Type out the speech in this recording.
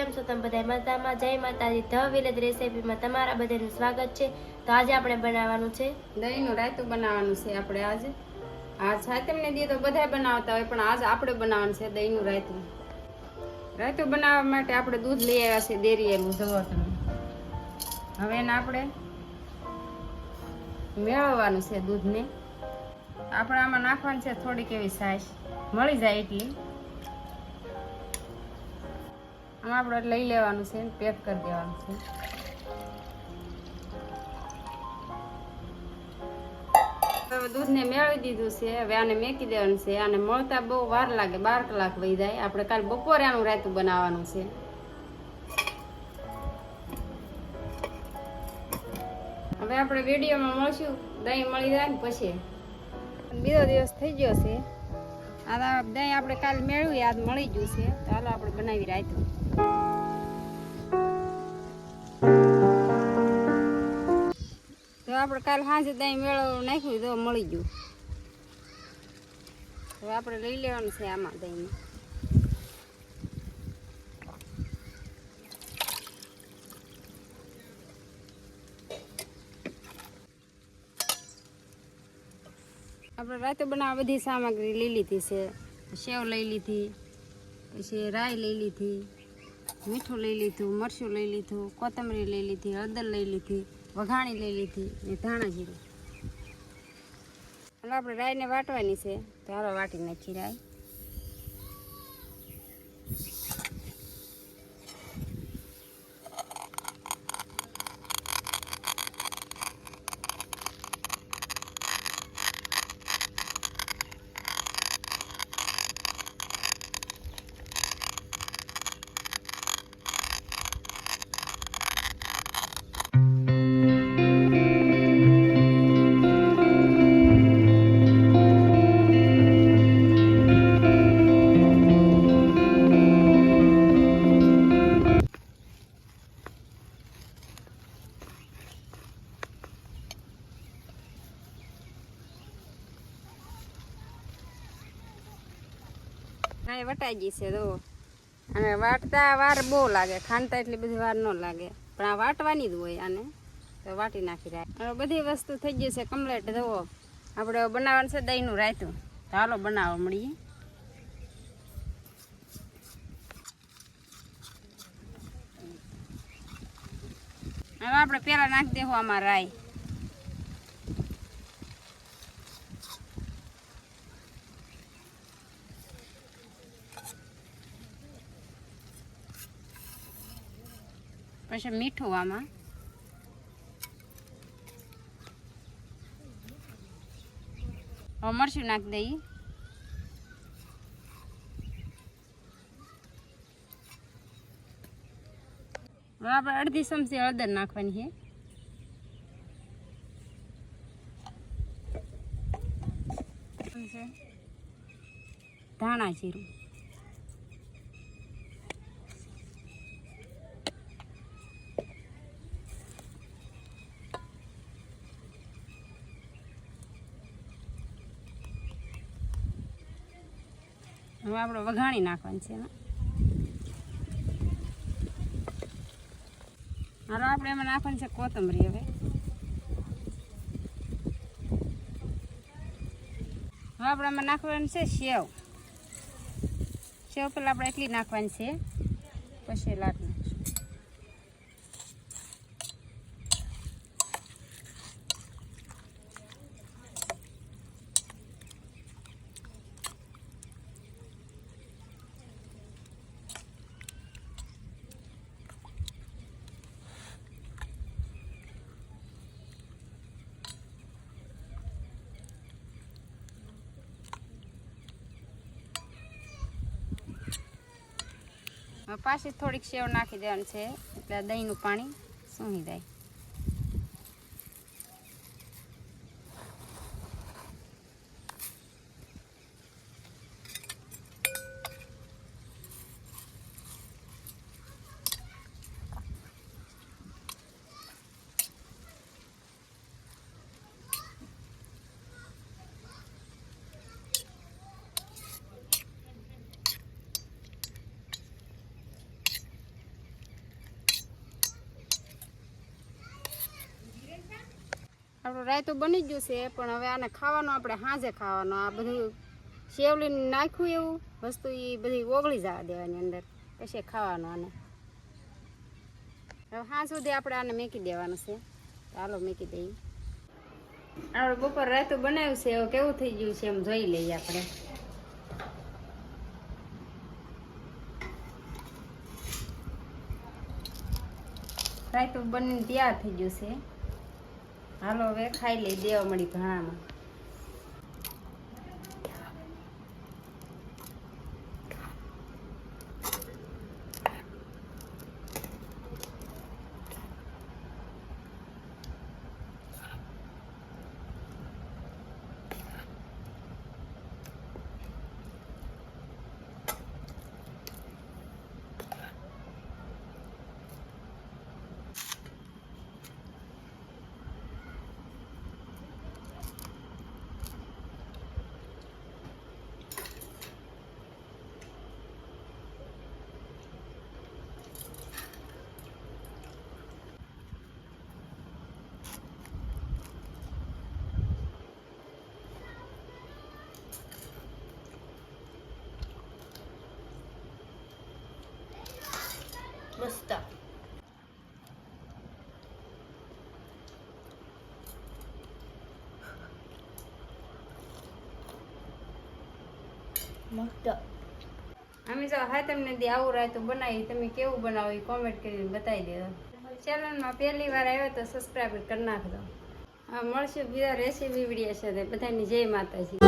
કેમ છો તમે બધા મજામાં? જય માતાજી. ધ વિલેજ રેસીપીમાં તમારા બધાનું સ્વાગત છે. તો આજે આપણે બનાવવાનું છે દહીંનું રાયતું બનાવવાનું છે. આપણે આજે સાતમને દી તો બધા બનાવતા હોય, પણ આજ આપણે બનાવવાનું છે દહીંનું રાયતું. રાયતું બનાવવા માટે આપણે દૂધ લઈ આવ્યા છે ડેરીએનું જવતનું. હવે એને આપણે મેળવવાનું છે દૂધને. આપણે આમાં નાખવાનું છે થોડીક એવી છાશ, મળી જાય એટલી. આમાં આપણે લઈ લેવાનું છે, પેક કરી દેવાનું છે. હવે દૂધને મેળવી દીધું છે. હવે આને મેકી દેવાનું છે. આને મળતા બહુ વાર લાગે, 12 કલાક વહી જાય. આપણે કાલ બપોરે આનું રાયતું બનાવવાનું છે. હવે આપણે વિડીયોમાં મળશું, દહીં મળી જાય ને પછી. બીજો દિવસ થઈ ગયો છે. આ દહીં આપણે કાલ મેળવી, આજ મળી ગયું છે. તો હાલો આપણે બનાવી રાયતું. તો આપણે કાલ સાંજે દહીં મેળવવું નાખ્યું તો મળી ગયું. હવે આપણે લઈ લેવાનું છે આમાં દહીં. આપણે રાયતું બનાવવા બધી સામગ્રી લઈ લીધી છે. સેવ લઈ લીધી, પછી રાઈ લઈ લીધી, મીઠું લઈ લીધું, મરચું લઈ લીધું, કોથમરી લઈ લીધી, હળદર લઈ લીધી, વઘાણી લઈ લીધી ને ધાણા જીરું. એટલે આપણે રાઈને વાટવાની છે. તો હાલો વાટી નાખી રાઈ. હા, વટાઈ ગઈ છે તો. અને વાટતા વાર બહુ લાગે, ખાંડતા એટલી બધી વાર ન લાગે, પણ આ વાટવાની જ હોય આને. તો વાટી નાખી રાય. હવે બધી વસ્તુ થઈ ગઈ છે કમ્પ્લીટ. જુઓ, આપણે બનાવવાનું છે દહીંનું રાયતું. તો હાલો બનાવવા મળીએ. હવે આપણે પહેલાં નાખી દેવું આમાં રાઈ. પછી મીઠું આમાં, હવે મરચું નાખી દઈએ. હવે આપણે અડધી ચમચી હળદર નાખવાની છે. ધાણા જીરું, હવે આપણે વઘાણી નાખવાની છે. હવે આપણે એમાં નાખવાની છે કોથમરી. હવે આપણે એમાં નાખવાની છે સેવ. સેવ પેલા આપણે એટલી નાખવાની છે, પછી લાટ નાખીશું. પાછી થોડીક સેવ નાખી દેવાની છે, એટલે દહીંનું પાણી સૂંઘી જાય. આપણો રાયતો બની ગયું છે, પણ હવે આને ખાવાનું આપણે સાંજે ખાવાનું. આ બધું શેવલીને નાખ્યું એવું વસ્તુ એ બધી ઓગળી જવા દેવાની અંદર, પછી ખાવાનું આને. હવે સાંજ સુધી આપણે આને મેકી દેવાનું છે. ચાલો મેકી દઈએ. આપણે બપોર રાયતું બનાવ્યું છે, હવે કેવું થઈ ગયું છે એમ જોઈ લઈએ આપણે. રાયતું બનીને તૈયાર થઈ ગયું છે. હાલો હવે ખાઈ લઈ દેવા મળી ભાણામાં. મસ્ત. મસ્ત. અમે જો હા તમને દી આવું રાયતું બનાવી, તમે કેવું બનાવો એ કોમેન્ટ કરીને બતાવી દેજો. ચેનલમાં પહેલી વાર આવ્યો તો સબસ્ક્રાઈબ કરી નાખજો. હા, મળશું બીજા રેસીપી વિડીયો સાથે. બધાની જય માતાજી.